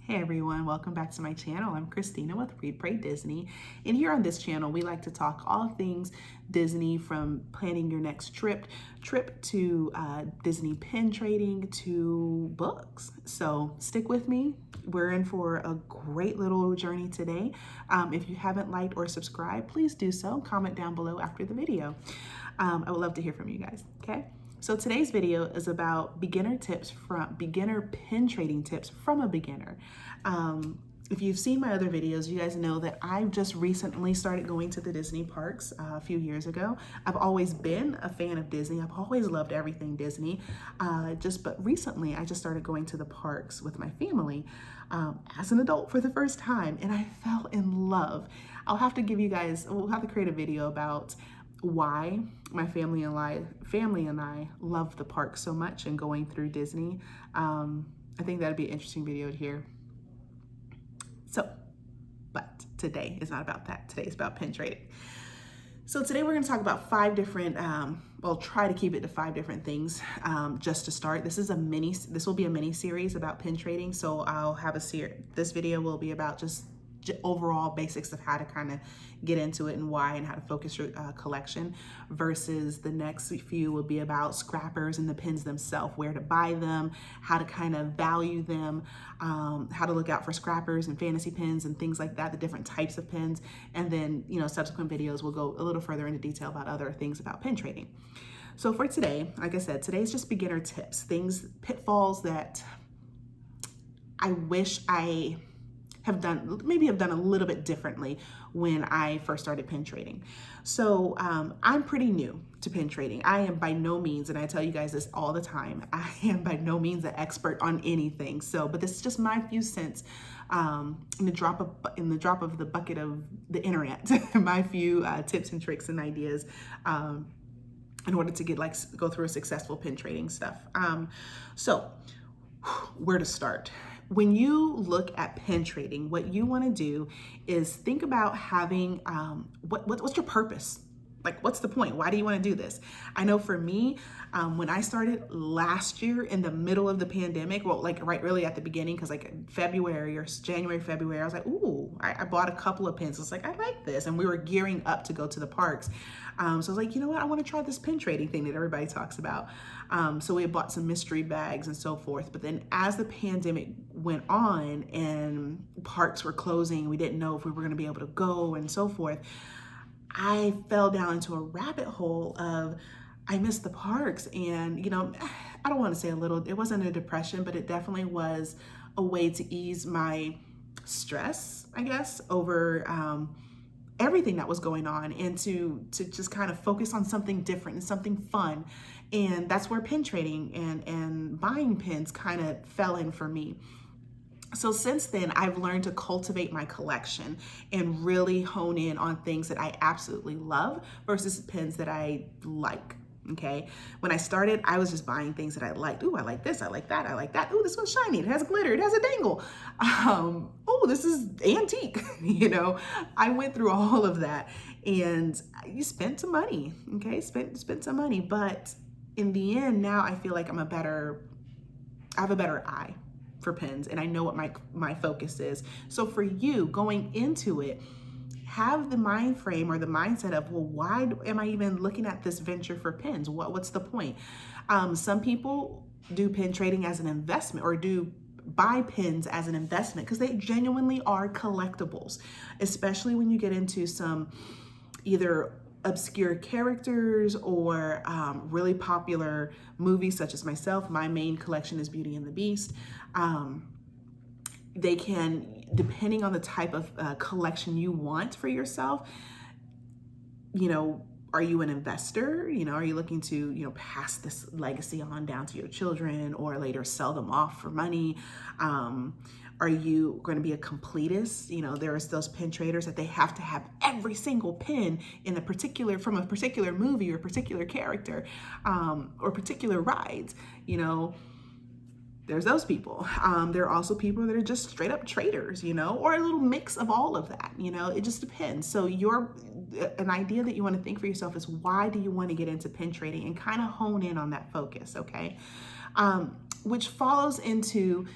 Hey everyone, welcome back to my channel. I'm Christina with Read.Pray.Disney, and here on this channel we like to talk all things Disney, from planning your next trip to Disney pin trading to books. So stick with me. We're in for a great little journey today. If you haven't liked or subscribed, please do so. Comment down below after the video. I would love to hear from you guys, okay? So today's video is about beginner pin trading tips from a beginner. If you've seen my other videos, you guys know that I've just recently started going to the Disney parks a few years ago. I've always been a fan of Disney. I've always loved everything Disney. But recently I just started going to the parks with my family as an adult for the first time, and I fell in love. We'll have to create a video about why my family and I love the park so much and going through Disney. I think that'd be an interesting video to hear. But today is not about that. Today is about pin trading. So today we're going to talk about 5 different, try to keep it to 5 different things just to start. This will be a mini series about pin trading. So I'll have this video will be about just overall basics of how to kind of get into it and why, and how to focus your collection, versus the next few will be about scrappers and the pins themselves, where to buy them, how to kind of value them, how to look out for scrappers and fantasy pins and things like that, the different types of pins. And then, subsequent videos will go a little further into detail about other things about pin trading. So for today, like I said, today's just beginner tips, pitfalls that I wish I have done a little bit differently when I first started pin trading. So I'm pretty new to pin trading. I am by no means, and I tell you guys this all the time, I am by no means an expert on anything. But this is just my few cents in the drop of the bucket of the internet, my few tips and tricks and ideas in order to go through a successful pin trading stuff. So where to start? When you look at pin trading, what you want to do is think about having what's your purpose? Like, what's the point? Why do you want to do this? I know for me, when I started last year in the middle of the pandemic, really at the beginning, because February or January, February, I was like, ooh, I bought a couple of pins. It's like, I like this. And we were gearing up to go to the parks. So I was like, you know what? I want to try this pin trading thing that everybody talks about. So we had bought some mystery bags and so forth. But then as the pandemic went on and parks were closing, we didn't know if we were going to be able to go and so forth, I fell down into a rabbit hole of, I missed the parks. And, I don't want to say it wasn't a depression, but it definitely was a way to ease my stress, I guess, over everything that was going on, and to just kind of focus on something different and something fun. And that's where pin trading and buying pins kind of fell in for me. So since then, I've learned to cultivate my collection and really hone in on things that I absolutely love versus pins that I like. Okay. When I started, I was just buying things that I liked. Ooh, I like this. I like that. I like that. Ooh, this one's shiny. It has glitter. It has a dangle. Oh, this is antique. I went through all of that, and you spent some money. Okay. Spent some money. But in the end, now I feel like I have a better eye for pins, and I know what my focus is. So for you going into it, have the mind frame or the mindset of, well, why am I even looking at this venture for pins? What's the point? Some people do pin trading as an investment, or do buy pins as an investment, because they genuinely are collectibles, especially when you get into some either obscure characters or really popular movies such as myself. My main collection is Beauty and the Beast. They can, depending on the type of collection you want for yourself, are you an investor? Are you looking to, pass this legacy on down to your children, or later sell them off for money? Are you going to be a completist? There's those pin traders that they have to have every single pin from a particular movie or particular character, or particular rides. There's those people. There are also people that are just straight up traders, or a little mix of all of that. It just depends. So an idea that you want to think for yourself is, why do you want to get into pin trading, and kind of hone in on that focus, okay? Which follows into,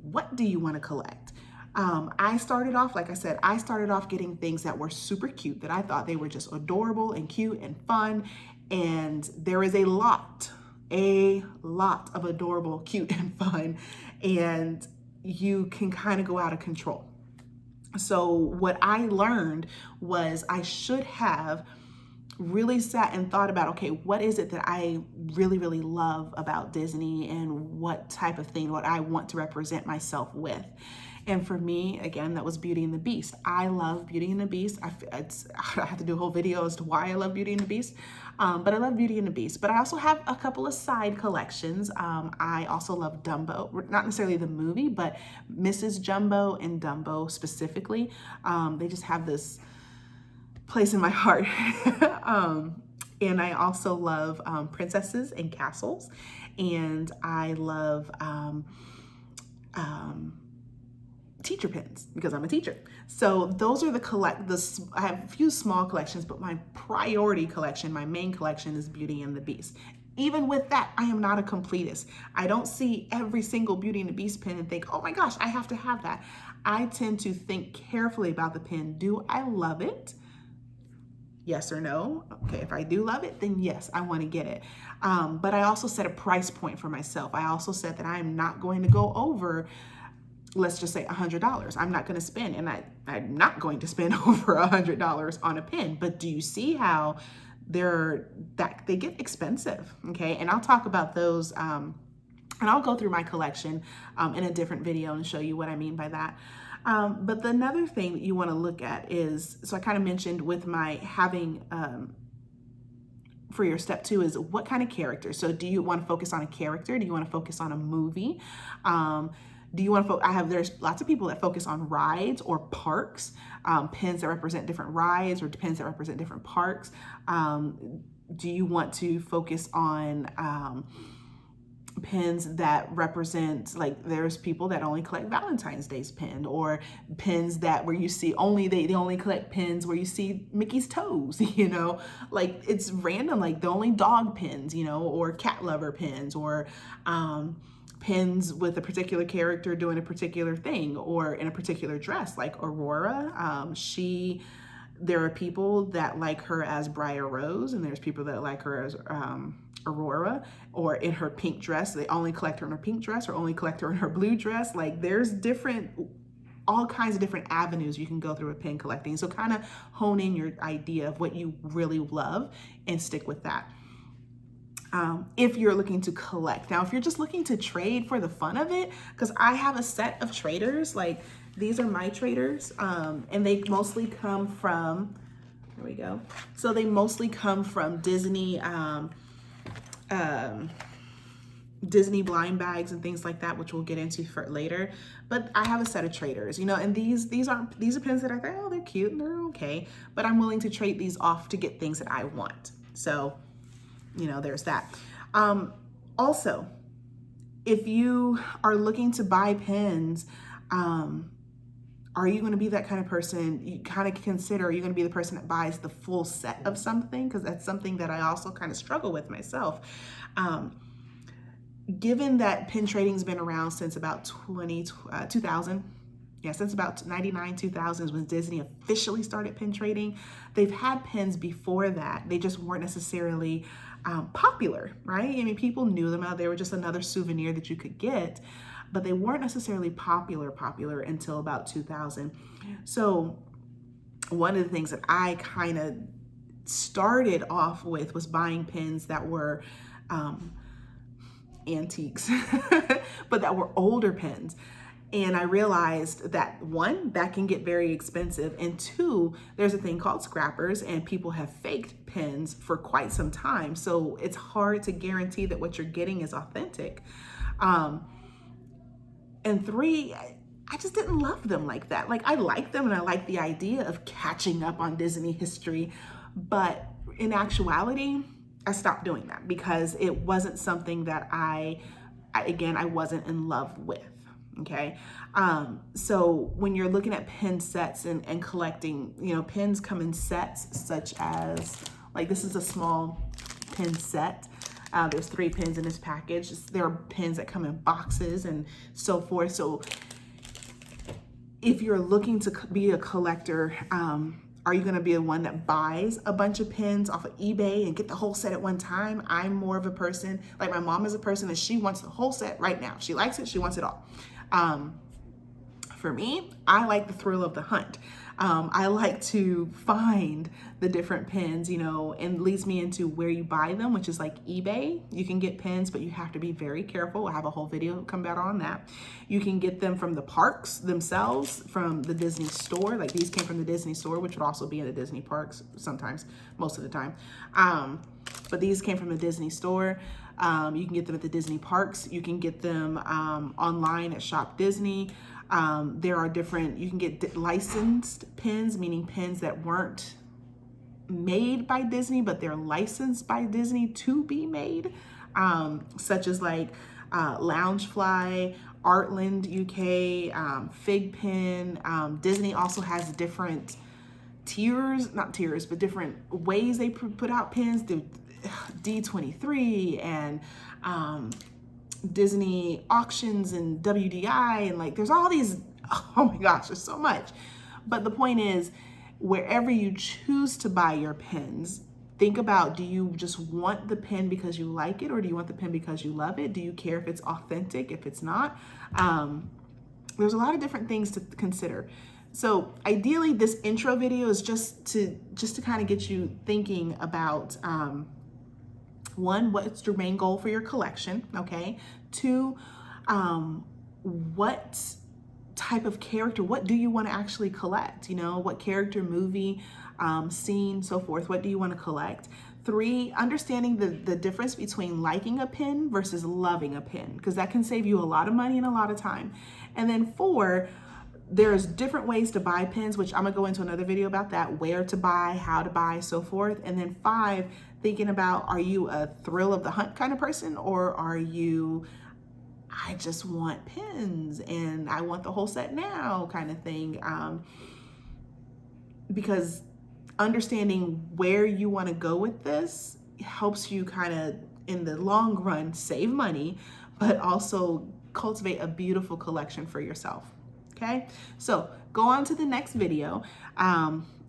what do you want to collect? I started off, like I said, I started off getting things that were super cute, that I thought they were just adorable and cute and fun. And there is a lot of adorable, cute, and fun. And you can kind of go out of control. So what I learned was I should have really sat and thought about, okay, what is it that I really, really love about Disney, and what type of thing, what I want to represent myself with. And for me, again, that was Beauty and the Beast. I love Beauty and the Beast. I have to do a whole video as to why I love Beauty and the Beast. But I love Beauty and the Beast. But I also have a couple of side collections. I also love Dumbo, not necessarily the movie, but Mrs. Jumbo and Dumbo specifically. They just have this place in my heart. And I also love princesses and castles. And I love teacher pins, because I'm a teacher. So those are I have a few small collections, but my priority collection, my main collection, is Beauty and the Beast. Even with that, I am not a completist. I don't see every single Beauty and the Beast pin and think, oh my gosh, I have to have that. I tend to think carefully about the pin. Do I love it? Yes or no? Okay, if I do love it, then yes, I want to get it. But I also set a price point for myself. I also said that I'm not going to go over, let's just say $100. I'm not going to spend, and I'm not going to spend over $100 on a pin. But do you see how they get expensive? Okay, and I'll talk about those, and I'll go through my collection in a different video and show you what I mean by that. But another thing that you want to look at is, so I kind of mentioned with my having, for your step 2 is what kind of character. So do you want to focus on a character? Do you want to focus on a movie? Do you want to there's lots of people that focus on rides or parks, pins that represent different rides or pins that represent different parks. Do you want to focus on pins that represent, like, there's people that only collect Valentine's Day's pin, or pins that where you see they only collect pins where you see Mickey's toes, you know, like it's random, like the only dog pins, you know, or cat lover pins, or pins with a particular character doing a particular thing or in a particular dress, like Aurora. There are people that like her as Briar Rose, and there's people that like her as Aurora, or in her pink dress. They only collect her in her pink dress, or only collect her in her blue dress. Like there's all kinds of different avenues you can go through with pin collecting. So kind of hone in your idea of what you really love and stick with that. If you're looking to collect. Now, if you're just looking to trade for the fun of it, because I have a set of traders, like these are my traders, and they mostly come from, there we go. So they mostly come from Disney, Disney blind bags and things like that, which we'll get into for later. But I have a set of traders, you know, and these are pins that I think, oh, they're cute and they're okay, but I'm willing to trade these off to get things that I want. So, you know, there's that. Also, if you are looking to buy pins, are you going to be that kind of person? You kind of consider, are you going to be the person that buys the full set of something? Because that's something that I also kind of struggle with myself. Given that pin trading's been around since about 2000, yeah, since about 99, 2000 is when Disney officially started pin trading. They've had pins before that. They just weren't necessarily popular, right? I mean, people knew them out. They were just another souvenir that you could get, but they weren't necessarily popular until about 2000. So one of the things that I kind of started off with was buying pins that were antiques, but that were older pins. And I realized that one, that can get very expensive. And two, there's a thing called scrappers, and people have faked pins for quite some time. So it's hard to guarantee that what you're getting is authentic. And three, I just didn't love them like that. Like, I like them and I like the idea of catching up on Disney history, but in actuality, I stopped doing that because it wasn't something that I wasn't in love with. Okay. So when you're looking at pin sets and collecting, you know, pins come in sets such as, like, this is a small pin set. There's 3 pens in this package. There are pens that come in boxes and so forth. So if you're looking to be a collector, are you going to be the one that buys a bunch of pens off of eBay and get the whole set at one time? I'm more of a person, like my mom is a person that she wants the whole set right now. She likes it. She wants it all. For me, I like the thrill of the hunt. I like to find the different pens, you know, and leads me into where you buy them, which is like eBay. You can get pens, but you have to be very careful. I have a whole video come out on that. You can get them from the parks themselves, from the Disney store. Like these came from the Disney store, which would also be in the Disney parks sometimes, most of the time. But these came from the Disney store. You can get them at the Disney parks. You can get them online at Shop Disney. There are different, you can get licensed pens, meaning pens that weren't made by Disney, but they're licensed by Disney to be made, such as like Loungefly, Artland UK, Fig Pen. Disney also has different tiers, not tiers, but different ways they put out pens through D23 and Disney auctions and WDI, and like there's all these, oh my gosh, there's so much. But the point is, wherever you choose to buy your pens, think about, do you just want the pen because you like it, or do you want the pen because you love it? Do you care if it's authentic, if it's not? There's a lot of different things to consider. So ideally, this intro video is just to kind of get you thinking about one, what's your main goal for your collection, okay? 2, what type of character, what do you want to actually collect? You know, what character, movie, scene, so forth, what do you want to collect? 3, understanding the difference between liking a pen versus loving a pen, because that can save you a lot of money and a lot of time. And then 4, there's different ways to buy pens, which I'm gonna go into another video about that, where to buy, how to buy, so forth. And then 5, thinking about, are you a thrill of the hunt kind of person, or are you, I just want pens and I want the whole set now kind of thing? Because understanding where you want to go with this helps you kind of, in the long run, save money, but also cultivate a beautiful collection for yourself. Okay, so go on to the next video.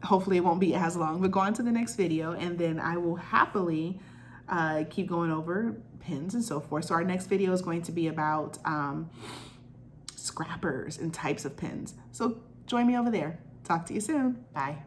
Hopefully it won't be as long, but go on to the next video, and then I will happily keep going over pens and so forth. So our next video is going to be about scrappers and types of pens. So join me over there. Talk to you soon. Bye.